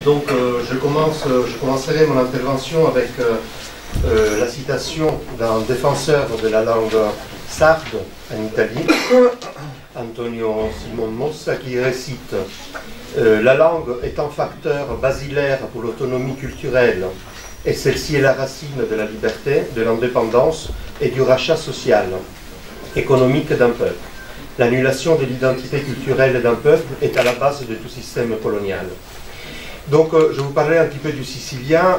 Donc je commencerai mon intervention avec la citation d'un défenseur de la langue sarde en Italie, Antonio Simon Mossa, qui récite la langue est un facteur basilaire pour l'autonomie culturelle, et celle-ci est la racine de la liberté, de l'indépendance et du rachat social, économique d'un peuple. L'annulation de l'identité culturelle d'un peuple est à la base de tout système colonial. Donc je vais vous parler un petit peu du sicilien,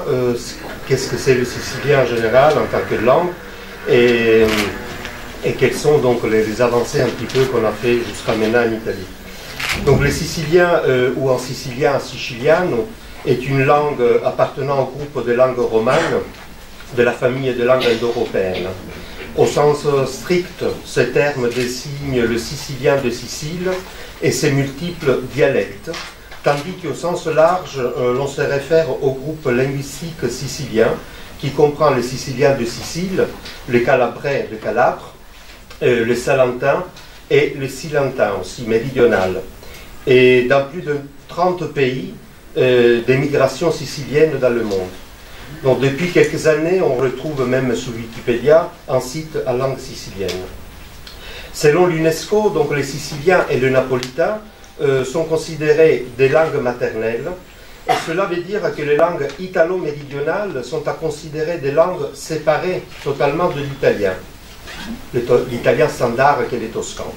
qu'est-ce que c'est le sicilien en général en tant que langue, et quelles sont donc les avancées un petit peu qu'on a fait jusqu'à maintenant en Italie. Donc le sicilien, ou en sicilien, siciliano, est une langue appartenant au groupe de langues romanes de la famille des langues indo-européennes. Au sens strict, ce terme désigne le sicilien de Sicile et ses multiples dialectes, tandis qu'au sens large, l'on se réfère au groupe linguistique sicilien, qui comprend les Siciliens de Sicile, les Calabrais de Calabre, les Salentins et les Silentins aussi, méridionales. Et dans plus de 30 pays, des migrations siciliennes dans le monde. Donc depuis quelques années, on retrouve même sur Wikipédia un site à langue sicilienne. Selon l'UNESCO, donc les Siciliens et le napolitain sont considérés des langues maternelles, et cela veut dire que les langues italo-méridionales sont à considérer des langues séparées totalement de l'italien, l'italien standard qui est le toscan,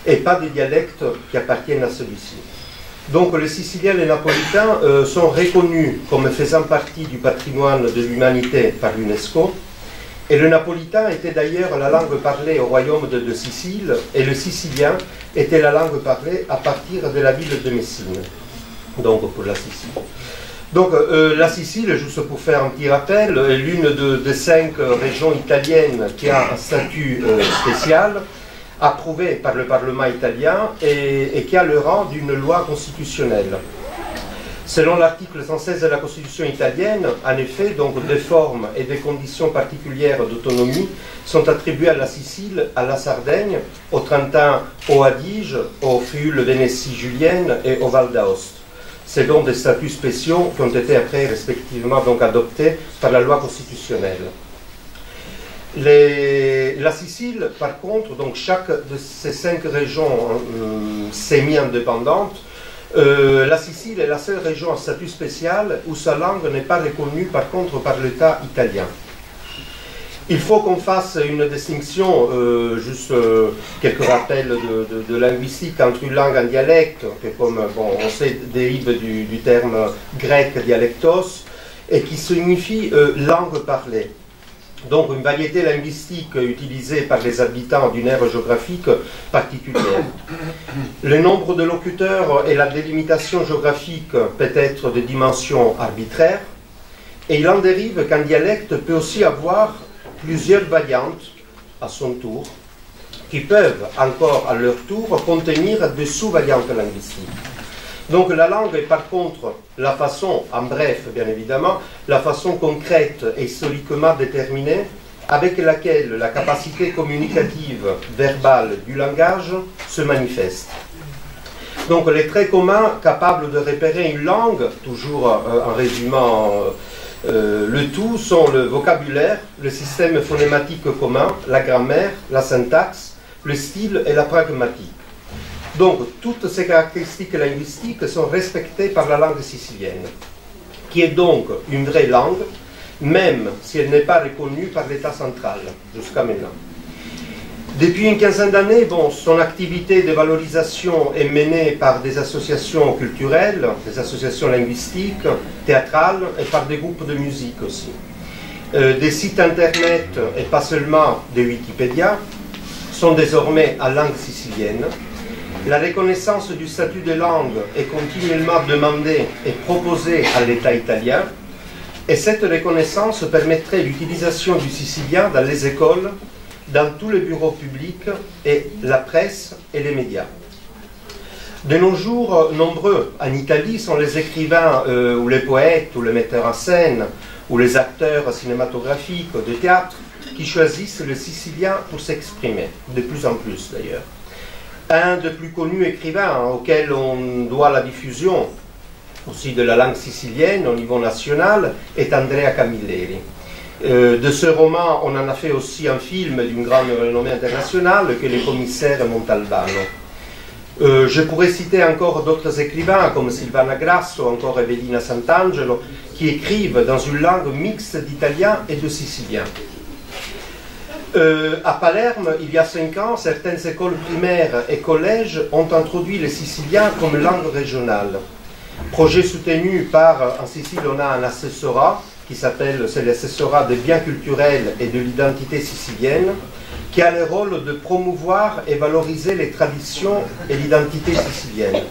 et pas des dialectes qui appartiennent à celui-ci. Donc les Siciliens et les Napolitains sont reconnus comme faisant partie du patrimoine de l'humanité par l'UNESCO, et le napolitain était d'ailleurs la langue parlée au royaume de Sicile, et le sicilien était la langue parlée à partir de la ville de Messine, donc pour la Sicile. Donc la Sicile, juste pour faire un petit rappel, est l'une des 5 régions italiennes qui a un statut spécial, approuvé par le Parlement italien et qui a le rang d'une loi constitutionnelle. Selon l'article 116 de la Constitution italienne, en effet, donc des formes et des conditions particulières d'autonomie sont attribuées à la Sicile, à la Sardaigne, au Trentin, au Adige, au Friuli-Vénétie julienne et au Val d'Aoste, selon des statuts spéciaux qui ont été après respectivement donc adoptés par la loi constitutionnelle. La Sicile, par contre, donc chaque de ces 5 régions semi-indépendantes, la Sicile est la seule région à statut spécial où sa langue n'est pas reconnue par contre par l'État italien. Il faut qu'on fasse une distinction, juste quelques rappels de linguistique entre une langue et un dialecte, qui comme bon, on sait dérive du terme grec dialectos, et qui signifie langue parlée. Donc une variété linguistique utilisée par les habitants d'une aire géographique particulière. Le nombre de locuteurs et la délimitation géographique peut être de dimension arbitraire, et il en dérive qu'un dialecte peut aussi avoir plusieurs variantes à son tour, qui peuvent encore à leur tour contenir des sous-variantes linguistiques. Donc la langue est par contre la façon, en bref bien évidemment, la façon concrète et historiquement déterminée avec laquelle la capacité communicative verbale du langage se manifeste. Donc les traits communs capables de repérer une langue, toujours en résumant le tout, sont le vocabulaire, le système phonématique commun, la grammaire, la syntaxe, le style et la pragmatique. Donc, toutes ces caractéristiques linguistiques sont respectées par la langue sicilienne, qui est donc une vraie langue, même si elle n'est pas reconnue par l'État central, jusqu'à maintenant. Depuis une quinzaine d'années, son activité de valorisation est menée par des associations culturelles, des associations linguistiques, théâtrales, et par des groupes de musique aussi. Des sites internet, et pas seulement des Wikipédia, sont désormais en langue sicilienne. La reconnaissance du statut de langue est continuellement demandée et proposée à l'État italien, et cette reconnaissance permettrait l'utilisation du sicilien dans les écoles, dans tous les bureaux publics, et la presse et les médias. De nos jours, nombreux en Italie sont les écrivains ou les poètes ou les metteurs en scène ou les acteurs cinématographiques de théâtre qui choisissent le sicilien pour s'exprimer, de plus en plus d'ailleurs. Un des plus connus écrivains auquel on doit la diffusion aussi de la langue sicilienne au niveau national est Andrea Camilleri. De ce roman, on en a fait aussi un film d'une grande renommée internationale que Le commissaire Montalbano. Je pourrais citer encore d'autres écrivains comme Silvana Grasso, encore Evelina Sant'Angelo, qui écrivent dans une langue mixte d'italien et de sicilien. À Palerme, il y a 5 ans, certaines écoles primaires et collèges ont introduit le sicilien comme langue régionale. Projet soutenu par, en Sicile, on a un assessorat qui s'appelle, c'est l'assessorat des biens culturels et de l'identité sicilienne, qui a le rôle de promouvoir et valoriser les traditions et l'identité sicilienne.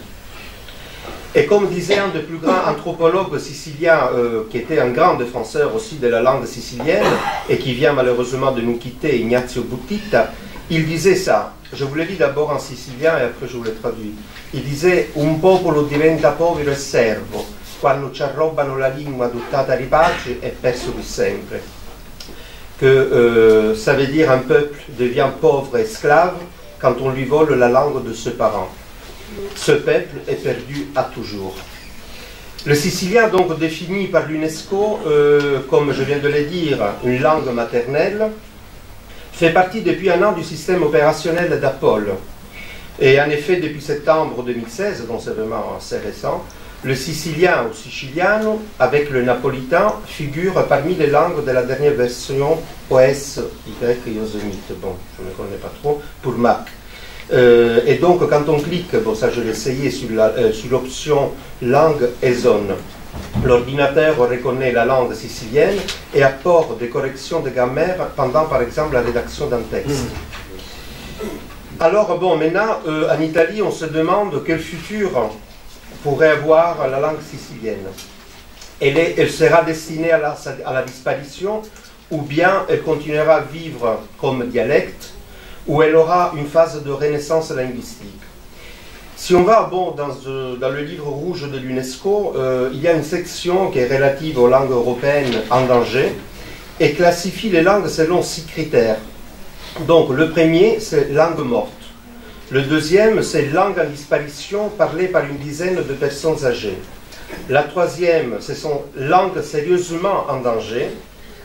Et comme disait un des plus grands anthropologues siciliens, qui était un grand défenseur aussi de la langue sicilienne, et qui vient malheureusement de nous quitter, Ignazio Buttita, il disait ça. Je vous le lis d'abord en sicilien et après je vous le traduis. Il disait: un popolo diventa povero e servo quando ci arrobano la lingua adottata di pace e perso di sempre. Que ça veut dire un peuple devient pauvre et esclave quand on lui vole la langue de ses parents. Ce peuple est perdu à toujours. Le sicilien, donc défini par l'UNESCO, comme je viens de le dire, une langue maternelle, fait partie depuis un an du système opérationnel d'Apollo. Et en effet, depuis septembre 2016, donc c'est vraiment assez récent, le sicilien ou siciliano, avec le napolitain, figure parmi les langues de la dernière version OS Y Yosemite. Bon, je ne connais pas trop, pour Mac. Et donc, quand on clique, bon, ça je l'ai essayé sur l'option langue et zone, l'ordinateur reconnaît la langue sicilienne et apporte des corrections de grammaire pendant, par exemple, la rédaction d'un texte. Alors, bon, maintenant, en Italie, on se demande quel futur pourrait avoir la langue sicilienne. Elle sera destinée à la disparition, ou bien elle continuera à vivre comme dialecte, ou elle aura une phase de renaissance linguistique. Si on va bon, dans le livre rouge de l'UNESCO, il y a une section qui est relative aux langues européennes en danger et classifie les langues selon 6 critères. Donc le premier, c'est langue morte. Le deuxième, c'est langue en disparition parlée par une dizaine de personnes âgées. La troisième, ce sont langues sérieusement en danger,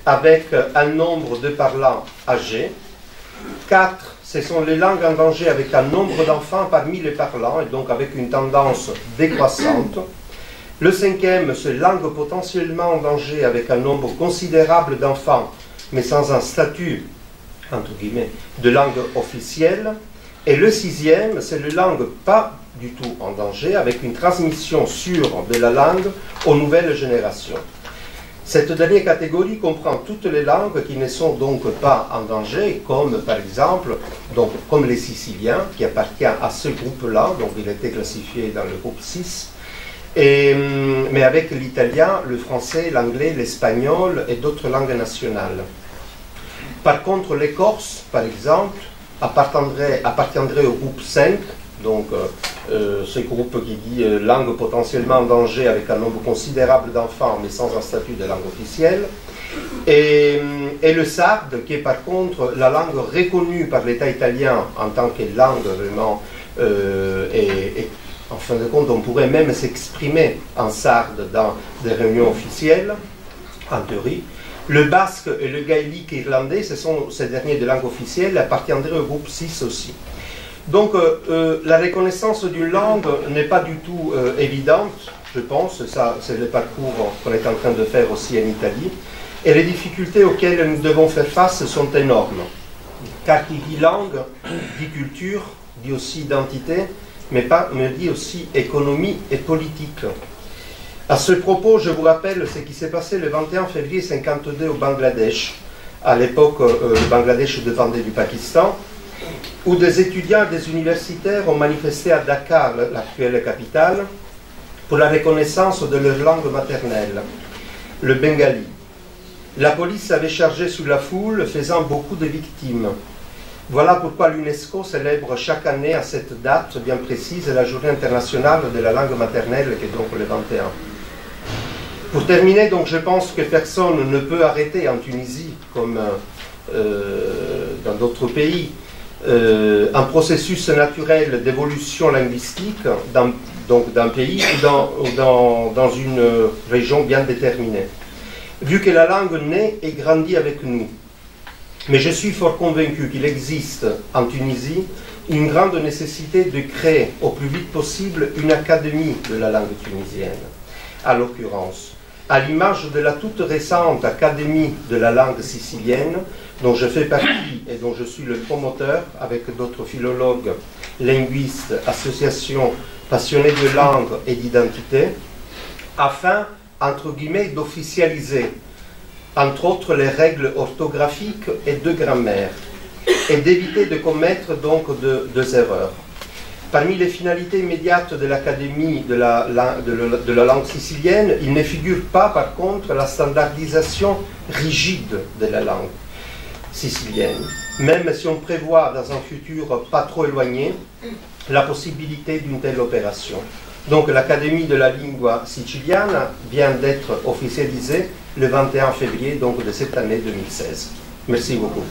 avec un nombre de parlants âgés. 4, ce sont les langues en danger avec un nombre d'enfants parmi les parlants, et donc avec une tendance décroissante. Le cinquième, c'est langue potentiellement en danger avec un nombre considérable d'enfants, mais sans un statut, entre guillemets, de langue officielle. Et le sixième, c'est les langues pas du tout en danger, avec une transmission sûre de la langue aux nouvelles générations. Cette dernière catégorie comprend toutes les langues qui ne sont donc pas en danger, comme par exemple, donc, comme les Siciliens, qui appartient à ce groupe-là, donc il a été classifié dans le groupe 6, mais avec l'italien, le français, l'anglais, l'espagnol et d'autres langues nationales. Par contre, les Corses, par exemple, appartiendrait au groupe 5, donc ce groupe qui dit langue potentiellement en danger avec un nombre considérable d'enfants mais sans un statut de langue officielle, et le sarde qui est par contre la langue reconnue par l'État italien en tant que langue vraiment, et en fin de compte on pourrait même s'exprimer en sarde dans des réunions officielles, en théorie. Le basque et le gaélique irlandais, ce sont ces derniers de langue officielle, appartiendraient au groupe 6 aussi. Donc la reconnaissance d'une langue n'est pas du tout évidente, je pense, ça c'est le parcours qu'on est en train de faire aussi en Italie, et les difficultés auxquelles nous devons faire face sont énormes. Car qui dit langue, dit culture, dit aussi identité, mais dit aussi économie et politique. À ce propos, je vous rappelle ce qui s'est passé le 21 février 1952 au Bangladesh. À l'époque, le Bangladesh dépendait du Pakistan, où des étudiants et des universitaires ont manifesté à Dakar, l'actuelle capitale, pour la reconnaissance de leur langue maternelle, le bengali. La police avait chargé sur la foule, faisant beaucoup de victimes. Voilà pourquoi l'UNESCO célèbre chaque année à cette date bien précise la journée internationale de la langue maternelle, qui est donc le 21. Pour terminer, donc, je pense que personne ne peut arrêter en Tunisie, comme dans d'autres pays, un processus naturel d'évolution linguistique d'un pays ou dans une région bien déterminée. Vu que la langue naît et grandit avec nous. Mais je suis fort convaincu qu'il existe en Tunisie une grande nécessité de créer au plus vite possible une académie de la langue tunisienne. À l'occurrence, à l'image de la toute récente Académie de la langue sicilienne, dont je fais partie et dont je suis le promoteur avec d'autres philologues, linguistes, associations passionnées de langue et d'identité, afin, entre guillemets, d'officialiser, entre autres, les règles orthographiques et de grammaire, et d'éviter de commettre donc deux erreurs. Parmi les finalités immédiates de l'Académie de la langue sicilienne, il ne figure pas, par contre, la standardisation rigide de la langue sicilienne, même si on prévoit dans un futur pas trop éloigné la possibilité d'une telle opération. Donc l'Académie de la lingua siciliana vient d'être officialisée le 21 février donc, de cette année 2016. Merci beaucoup.